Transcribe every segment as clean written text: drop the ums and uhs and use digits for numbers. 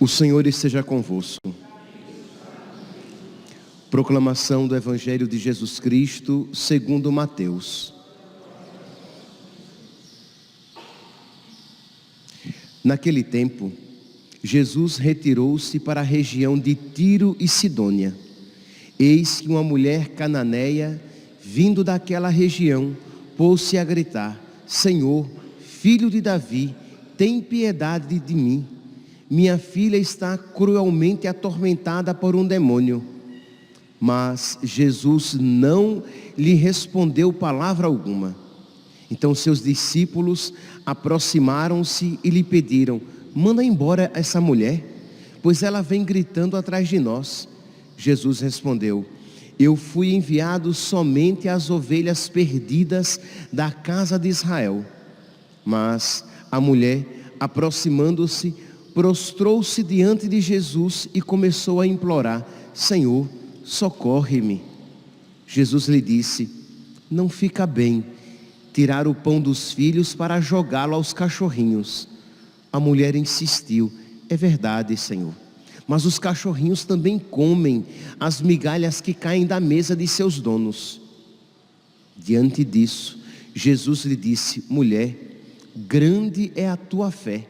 O Senhor esteja convosco. Proclamação do Evangelho de Jesus Cristo segundo Mateus. Naquele tempo, Jesus retirou-se para a região de Tiro e Sidônia. Eis que uma mulher cananeia, vindo daquela região, pôs-se a gritar: Senhor, filho de Davi, tem piedade de mim. Minha filha está cruelmente atormentada por um demônio. Mas Jesus não lhe respondeu palavra alguma. Então seus discípulos aproximaram-se e lhe pediram: manda embora essa mulher, pois ela vem gritando atrás de nós. Jesus respondeu: eu fui enviado somente às ovelhas perdidas da casa de Israel. Mas a mulher, aproximando-se, prostrou-se diante de Jesus e começou a implorar: Senhor, socorre-me. Jesus lhe disse: não fica bem tirar o pão dos filhos para jogá-lo aos cachorrinhos. A mulher insistiu: é verdade, Senhor, mas os cachorrinhos também comem as migalhas que caem da mesa de seus donos. Diante disso, Jesus lhe disse: mulher, grande é a tua fé,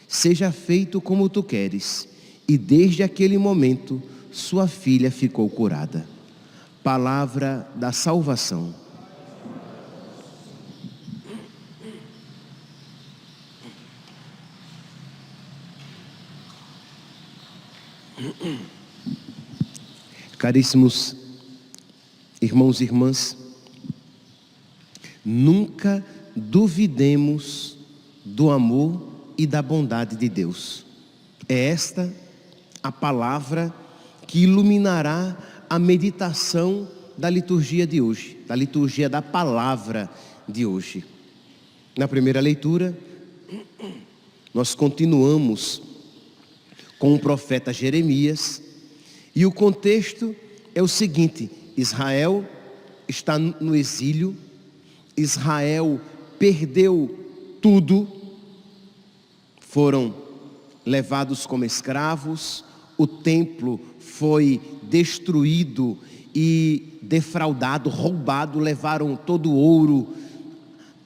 seja feito como tu queres. E desde aquele momento, sua filha ficou curada. Palavra da salvação. Caríssimos irmãos e irmãs, nunca duvidemos do amor e da bondade de Deus. É esta a palavra que iluminará a meditação da liturgia de hoje, da liturgia da palavra de hoje. Na primeira leitura, nós continuamos com o profeta Jeremias, e o contexto é o seguinte: Israel está no exílio, Israel perdeu tudo, foram levados como escravos, o templo foi destruído e defraudado, roubado, levaram todo o ouro,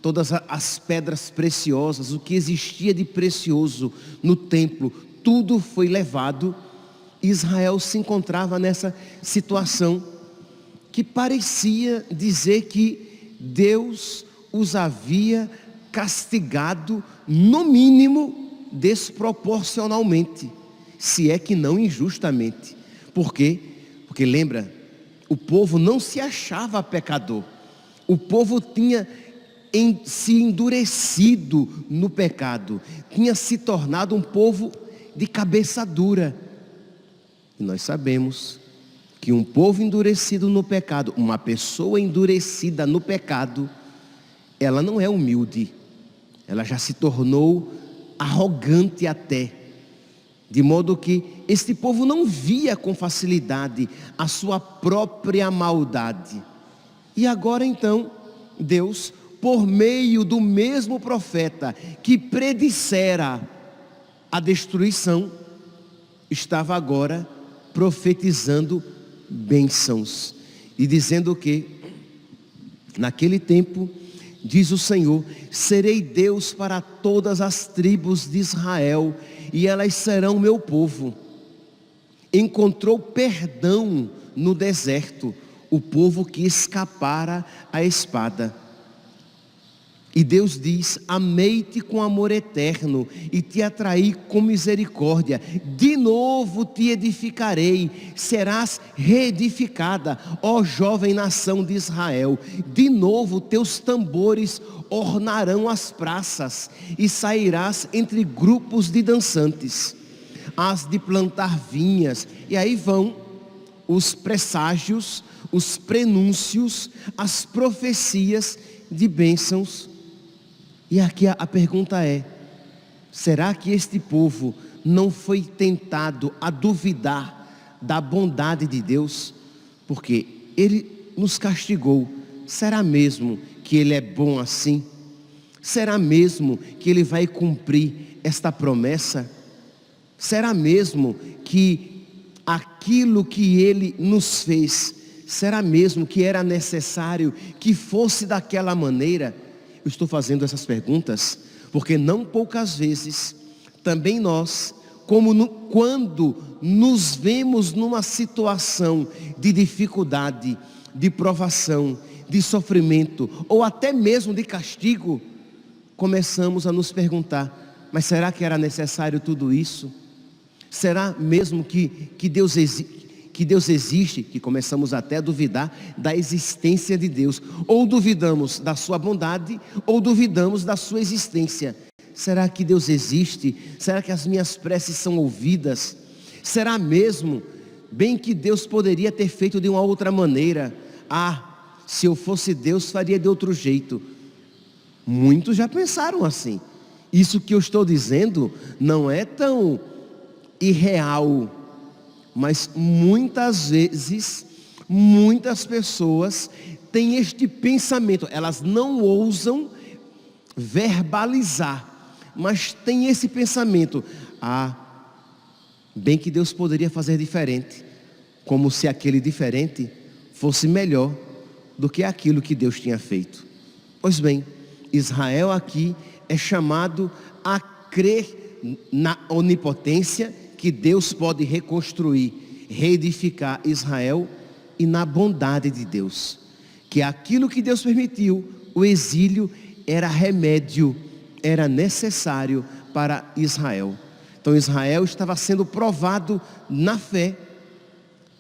todas as pedras preciosas, o que existia de precioso no templo, tudo foi levado. Israel se encontrava nessa situação que parecia dizer que Deus os havia castigado, no mínimo, desproporcionalmente, se é que não injustamente. Por quê? Porque lembra, o povo não se achava pecador, o povo tinha se endurecido no pecado, tinha se tornado um povo de cabeça dura. E nós sabemos que um povo endurecido no pecado, uma pessoa endurecida no pecado, ela não é humilde, ela já se tornou arrogante até, de modo que este povo não via com facilidade a sua própria maldade. E agora então, Deus, por meio do mesmo profeta que predissera a destruição, estava agora profetizando bênçãos e dizendo que naquele tempo, diz o Senhor, serei Deus para todas as tribos de Israel, e elas serão meu povo. Encontrou perdão no deserto o povo que escapara à espada. E Deus diz: amei-te com amor eterno e te atraí com misericórdia. De novo te edificarei, serás reedificada, ó jovem nação de Israel. De novo teus tambores ornarão as praças e sairás entre grupos de dançantes. Hás de plantar vinhas. E aí vão os presságios, os prenúncios, as profecias de bênçãos E aqui a pergunta é: será que este povo não foi tentado a duvidar da bondade de Deus? Porque Ele nos castigou. Será mesmo que Ele é bom assim? Será mesmo que Ele vai cumprir esta promessa? Será mesmo que aquilo que Ele nos fez, será mesmo que era necessário que fosse daquela maneira? Eu estou fazendo essas perguntas porque não poucas vezes também nós, quando nos vemos numa situação de dificuldade, de provação, de sofrimento ou até mesmo de castigo, começamos a nos perguntar: mas será que era necessário tudo isso? Será mesmo que Deus existe? Que começamos até a duvidar da existência de Deus. Ou duvidamos da sua bondade, ou duvidamos da sua existência. Será que Deus existe? Será que as minhas preces são ouvidas? Será mesmo bem que Deus poderia ter feito de uma outra maneira? Se eu fosse Deus, faria de outro jeito. Muitos já pensaram assim. Isso que eu estou dizendo não é tão irreal, mas muitas vezes, muitas pessoas têm este pensamento. Elas não ousam verbalizar, mas têm esse pensamento: bem que Deus poderia fazer diferente, como se aquele diferente fosse melhor do que aquilo que Deus tinha feito. Pois bem, Israel aqui é chamado a crer na onipotência, que Deus pode reconstruir, reedificar Israel, e na bondade de Deus, que aquilo que Deus permitiu, o exílio, era remédio, era necessário para Israel. Então Israel estava sendo provado na fé,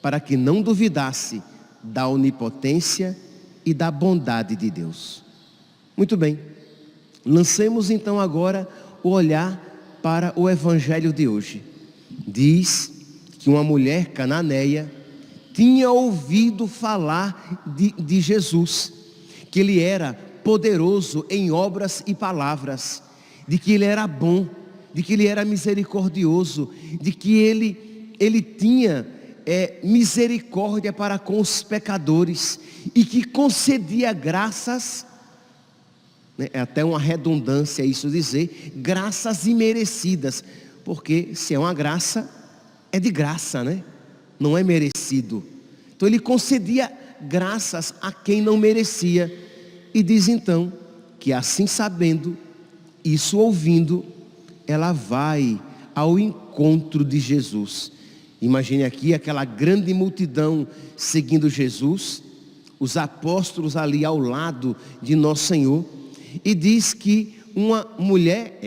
para que não duvidasse da onipotência e da bondade de Deus. Muito bem, lancemos então agora o olhar para o evangelho de hoje. Diz que uma mulher cananeia tinha ouvido falar de Jesus, que Ele era poderoso em obras e palavras, de que Ele era bom, de que Ele era misericordioso, de que Ele tinha misericórdia para com os pecadores, e que concedia graças, é até uma redundância isso dizer, graças imerecidas, porque se é uma graça, é de graça, né? Não é merecido. Então Ele concedia graças a quem não merecia. E diz então que assim sabendo, isso ouvindo, ela vai ao encontro de Jesus. Imagine aqui aquela grande multidão seguindo Jesus, os apóstolos ali ao lado de Nosso Senhor. E diz que uma mulher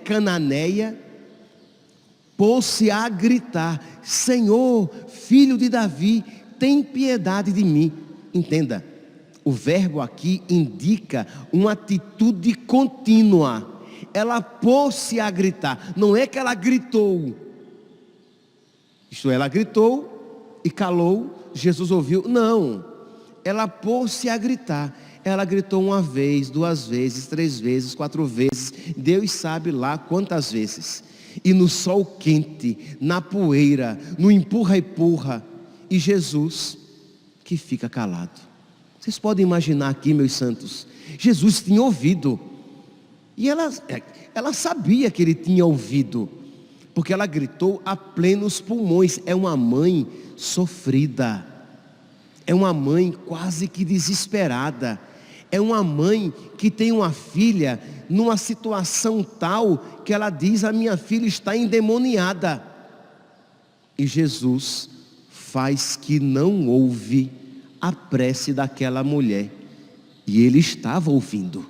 cananeia, pôs-se a gritar: Senhor, filho de Davi, tem piedade de mim. Entenda, o verbo aqui indica uma atitude contínua. Ela pôs-se a gritar, não é que ela gritou. Isto é, ela gritou e calou, Jesus ouviu. Não, ela pôs-se a gritar. Ela gritou uma vez, 2 vezes, 3 vezes, 4 vezes, Deus sabe lá quantas vezes. E no sol quente, na poeira, no empurra-empurra, e Jesus que fica calado. Vocês podem imaginar aqui, meus santos, Jesus tinha ouvido, e ela sabia que Ele tinha ouvido, porque ela gritou a plenos pulmões. É uma mãe sofrida, é uma mãe quase que desesperada, é uma mãe que tem uma filha numa situação tal que ela diz: a minha filha está endemoniada. E Jesus faz que não ouve a prece daquela mulher. E Ele estava ouvindo.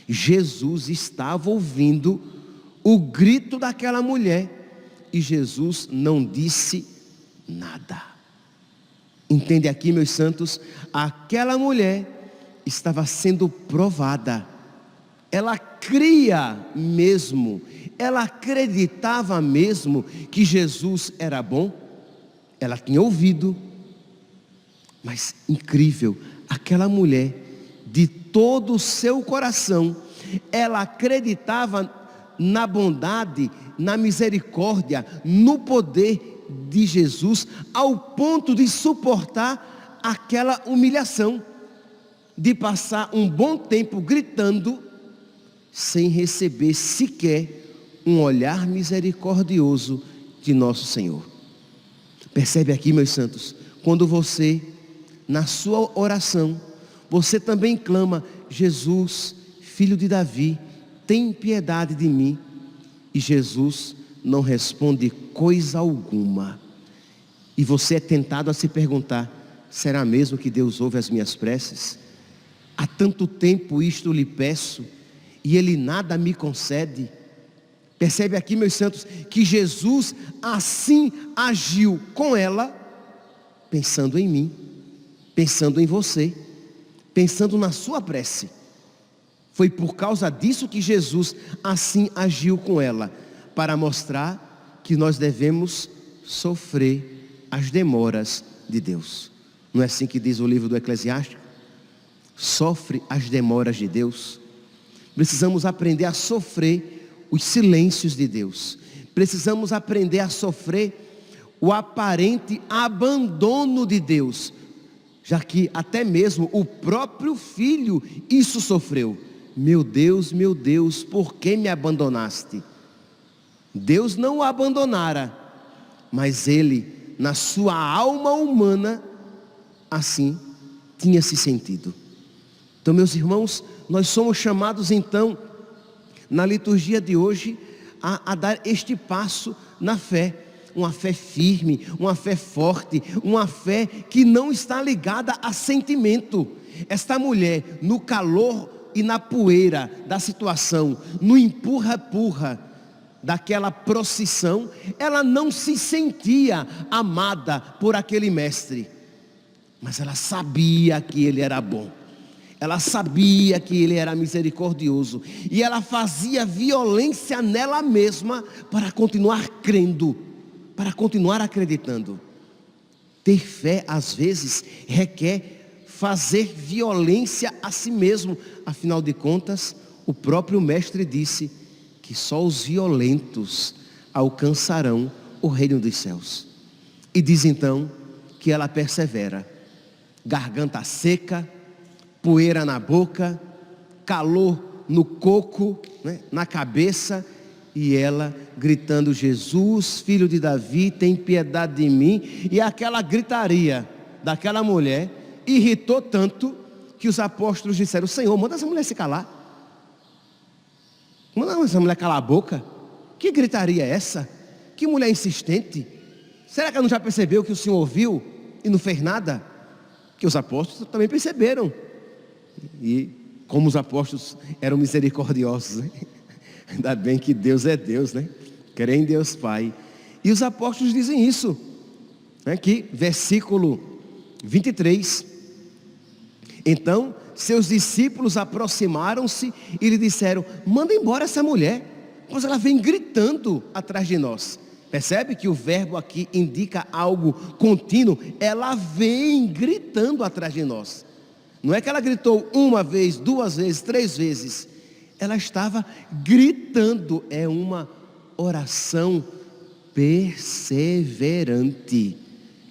Jesus estava ouvindo o grito daquela mulher. E Jesus não disse nada. Entende aqui, meus santos? Aquela mulher estava sendo provada. Ela cria mesmo, ela acreditava mesmo que Jesus era bom. Ela tinha ouvido, mas incrível, aquela mulher, de todo o seu coração, ela acreditava na bondade, na misericórdia, no poder de Jesus, ao ponto de suportar aquela humilhação, de passar um bom tempo gritando, sem receber sequer um olhar misericordioso de nosso Senhor. Percebe aqui, meus santos, quando você, na sua oração, você também clama: Jesus, filho de Davi, tem piedade de mim. E Jesus não responde coisa alguma. E você é tentado a se perguntar: será mesmo que Deus ouve as minhas preces? Há tanto tempo isto lhe peço, e Ele nada me concede. Percebe aqui, meus santos, que Jesus assim agiu com ela, pensando em mim, pensando em você, pensando na sua prece. Foi por causa disso que Jesus assim agiu com ela, para mostrar que nós devemos sofrer as demoras de Deus. Não é assim que diz o livro do Eclesiástico? Sofre as demoras de Deus. Precisamos aprender a sofrer os silêncios de Deus. Precisamos aprender a sofrer o aparente abandono de Deus, já que até mesmo o próprio filho isso sofreu. Meu Deus, por que me abandonaste? Deus não o abandonara, mas ele, na sua alma humana, assim tinha se sentido. Então, meus irmãos, nós somos chamados então, na liturgia de hoje, a dar este passo na fé. Uma fé firme, uma fé forte, uma fé que não está ligada a sentimento. Esta mulher, no calor e na poeira da situação, no empurra-empurra daquela procissão, ela não se sentia amada por aquele mestre, mas ela sabia que ele era bom, ela sabia que ele era misericordioso, e ela fazia violência nela mesma para continuar crendo, para continuar acreditando. Ter fé às vezes requer fazer violência a si mesmo. Afinal de contas, o próprio mestre disse que só os violentos alcançarão o reino dos céus. E diz então que ela persevera, garganta seca, poeira na boca, calor no coco, na cabeça, e ela gritando: Jesus, filho de Davi, tem piedade de mim. E aquela gritaria daquela mulher irritou tanto que os apóstolos disseram: Senhor, manda essa mulher se calar, manda essa mulher calar a boca. Que gritaria é essa? Que mulher insistente. Será que ela não já percebeu que o Senhor ouviu e não fez nada? Que os apóstolos também perceberam. E como os apóstolos eram misericordiosos, ainda bem que Deus é Deus, crê em Deus Pai. E os apóstolos dizem isso, que versículo 23, então seus discípulos aproximaram-se e lhe disseram: manda embora essa mulher, pois ela vem gritando atrás de nós. Percebe que o verbo aqui indica algo contínuo. Ela vem gritando atrás de nós. Não é que ela gritou uma vez, duas vezes, três vezes. Ela estava gritando. É uma oração perseverante.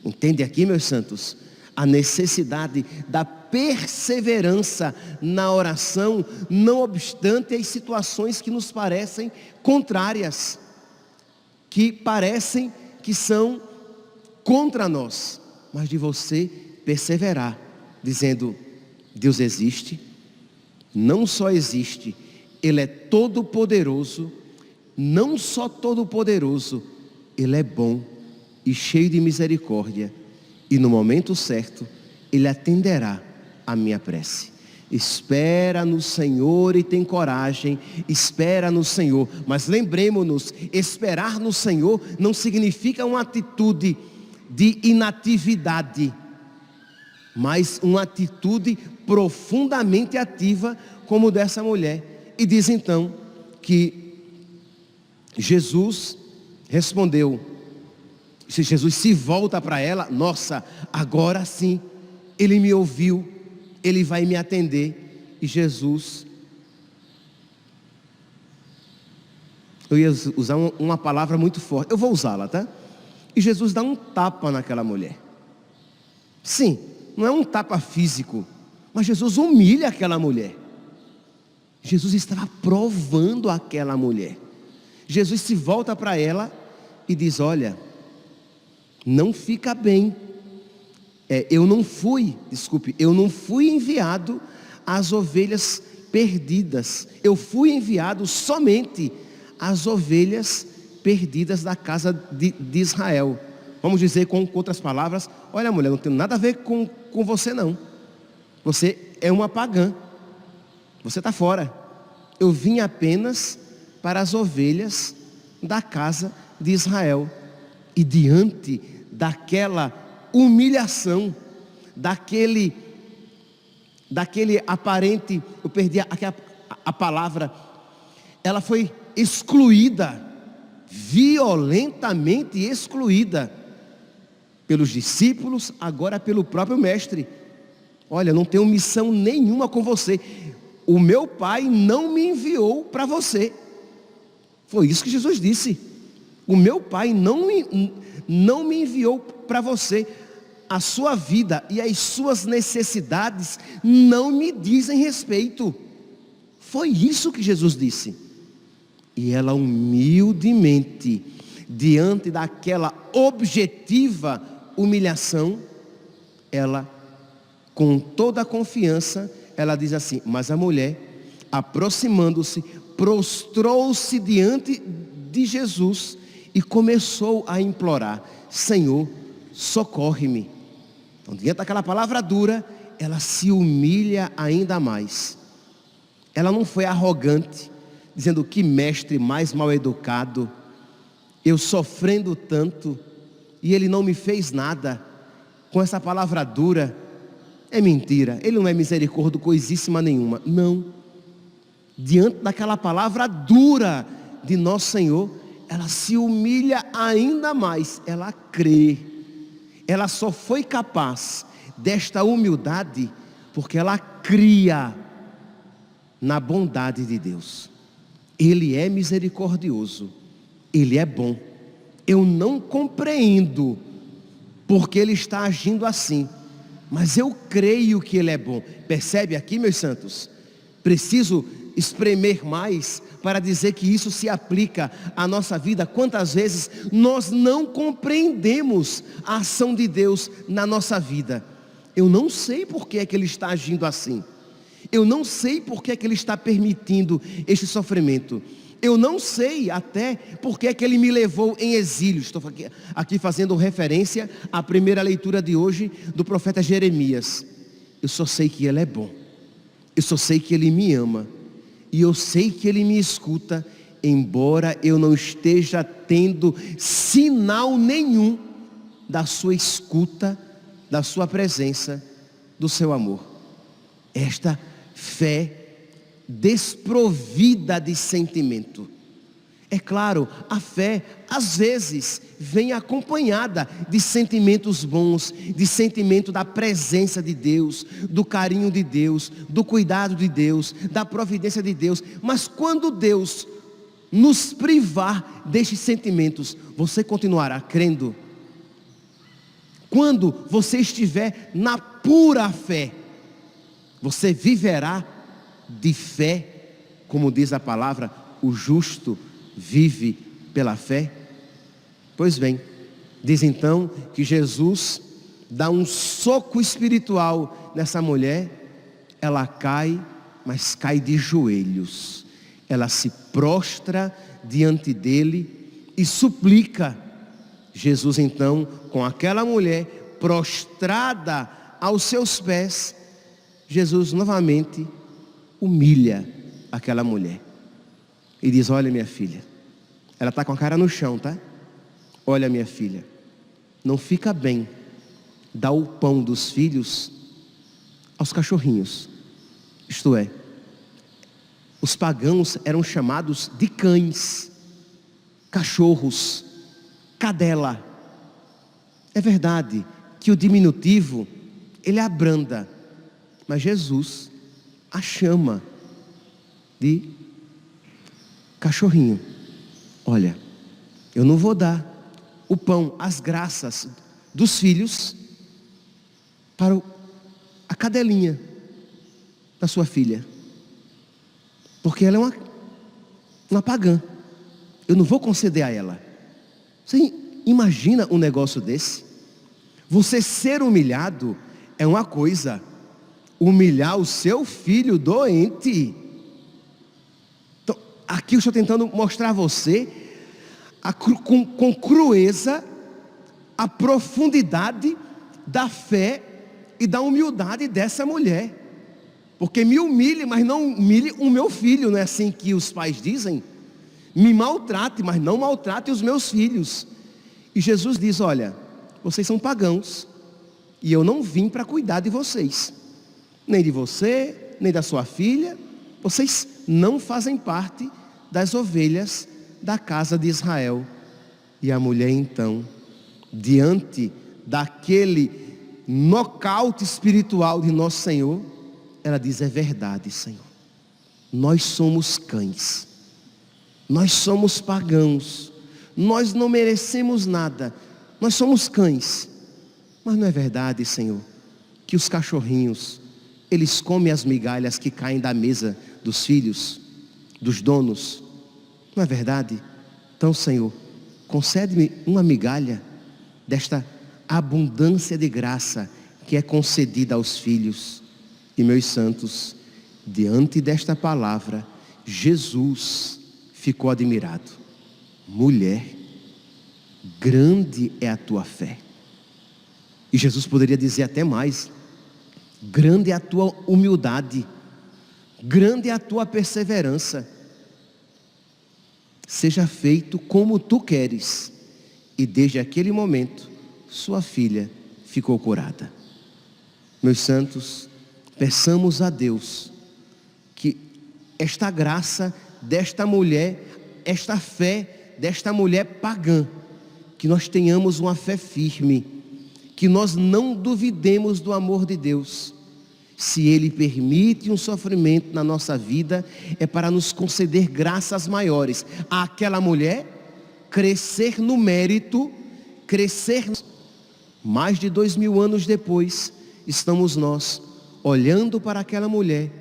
Entende aqui, meus santos? A necessidade da perseverança na oração, não obstante as situações que nos parecem contrárias, que parecem que são contra nós, mas de você perseverar, dizendo: Deus existe, não só existe, Ele é todo poderoso, não só todo poderoso, Ele é bom e cheio de misericórdia, e no momento certo Ele atenderá a minha prece. Espera no Senhor e tem coragem, espera no Senhor. Mas lembremos-nos, esperar no Senhor não significa uma atitude de inatividade, mas uma atitude profundamente ativa, como dessa mulher. E diz então que Jesus respondeu, se Jesus se volta para ela: nossa, agora sim, Ele me ouviu, Ele vai me atender. E Jesus, eu ia usar uma palavra muito forte, eu vou usá-la, tá? E Jesus dá um tapa naquela mulher. Sim, não é um tapa físico, mas Jesus humilha aquela mulher. Jesus estava provando aquela mulher. Jesus se volta para ela e diz: olha, não fica bem. Eu não fui enviado às ovelhas perdidas. Eu fui enviado somente às ovelhas perdidas da casa de Israel. Vamos dizer com outras palavras: olha, mulher, não tem nada a ver com você não. Você é uma pagã. Você está fora. Eu vim apenas para as ovelhas da casa de Israel. E diante daquela humilhação, daquele aparente, eu perdi a palavra, ela foi excluída, violentamente excluída, pelos discípulos, agora pelo próprio mestre. Olha, não tenho missão nenhuma com você, o meu pai não me enviou para você. Foi isso que Jesus disse: o meu pai não me enviou para você. A sua vida e as suas necessidades não me dizem respeito. Foi isso que Jesus disse. E ela humildemente, diante daquela objetiva humilhação, ela, com toda a confiança, ela diz assim: mas a mulher, aproximando-se, prostrou-se diante de Jesus e começou a implorar: Senhor, socorre-me. Então, diante daquela palavra dura, ela se humilha ainda mais. Ela não foi arrogante, dizendo: que mestre mais mal educado, eu sofrendo tanto, e ele não me fez nada. Com essa palavra dura, é mentira, ele não é misericórdia coisíssima nenhuma. Não. Diante daquela palavra dura de nosso Senhor, ela se humilha ainda mais. Ela crê. Ela só foi capaz desta humildade porque ela cria na bondade de Deus. Ele é misericordioso, Ele é bom. Eu não compreendo porque Ele está agindo assim, mas eu creio que Ele é bom. Percebe aqui, meus santos? Preciso espremer mais para dizer que isso se aplica à nossa vida. Quantas vezes nós não compreendemos a ação de Deus na nossa vida? Eu não sei por que é que Ele está agindo assim. Eu não sei por que é que Ele está permitindo este sofrimento. Eu não sei até por que é que Ele me levou em exílio. Estou aqui fazendo referência à primeira leitura de hoje do profeta Jeremias. Eu só sei que Ele é bom. Eu só sei que Ele me ama. E eu sei que Ele me escuta, embora eu não esteja tendo sinal nenhum da sua escuta, da sua presença, do seu amor. Esta fé desprovida de sentimento. É claro, a fé às vezes vem acompanhada de sentimentos bons, de sentimento da presença de Deus, do carinho de Deus, do cuidado de Deus, da providência de Deus. Mas quando Deus nos privar destes sentimentos, você continuará crendo? Quando você estiver na pura fé, você viverá de fé, como diz a palavra, o justo vive pela fé? Pois bem, diz então que Jesus dá um soco espiritual nessa mulher. Ela cai, mas cai de joelhos. Ela se prostra diante dele e suplica. Jesus então, com aquela mulher prostrada aos seus pés, Jesus novamente humilha aquela mulher e diz: olha, minha filha, ela está com a cara no chão, tá? Olha, minha filha, não fica bem dar o pão dos filhos aos cachorrinhos. Isto é, os pagãos eram chamados de cães, cachorros, cadela. É verdade que o diminutivo, ele abranda, mas Jesus a chama de cachorrinho. Olha, eu não vou dar o pão, as graças dos filhos para a cadelinha da sua filha, porque ela é uma pagã. Eu não vou conceder a ela. Você imagina um negócio desse? Você ser humilhado é uma coisa, humilhar o seu filho doente. Então, aqui eu estou tentando mostrar a você com crueza a profundidade da fé e da humildade dessa mulher. Porque me humilhe, mas não humilhe o meu filho, não é assim que os pais dizem? Me maltrate, mas não maltrate os meus filhos. E Jesus diz: olha, vocês são pagãos, e eu não vim para cuidar de vocês, nem de você, nem da sua filha. Vocês não fazem parte das ovelhas da casa de Israel. E a mulher então, diante daquele nocaute espiritual de nosso Senhor, ela diz: é verdade, Senhor, nós somos cães, nós somos pagãos, nós não merecemos nada, nós somos cães. Mas não é verdade, Senhor, que os cachorrinhos, eles comem as migalhas que caem da mesa dos filhos, dos donos? Não é verdade? Então, Senhor, concede-me uma migalha desta abundância de graça que é concedida aos filhos. E meus santos, diante desta palavra, Jesus ficou admirado. Mulher, grande é a tua fé. E Jesus poderia dizer até mais: grande é a tua humildade, grande é a tua perseverança. Seja feito como tu queres. E desde aquele momento, sua filha ficou curada. Meus santos, peçamos a Deus que esta graça desta mulher, esta fé desta mulher pagã, que nós tenhamos uma fé firme, que nós não duvidemos do amor de Deus. Se Ele permite um sofrimento na nossa vida, é para nos conceder graças maiores. Aquela mulher crescer no mérito, crescer. Mais de 2000 anos depois, estamos nós olhando para aquela mulher,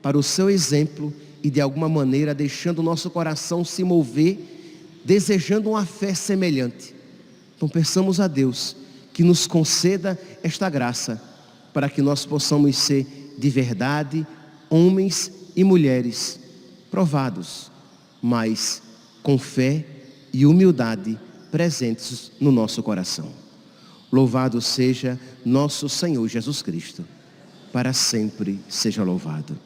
para o seu exemplo, e de alguma maneira deixando o nosso coração se mover, desejando uma fé semelhante. Então peçamos a Deus que nos conceda esta graça, para que nós possamos ser de verdade homens e mulheres provados, mas com fé e humildade presentes no nosso coração. Louvado seja nosso Senhor Jesus Cristo, para sempre seja louvado.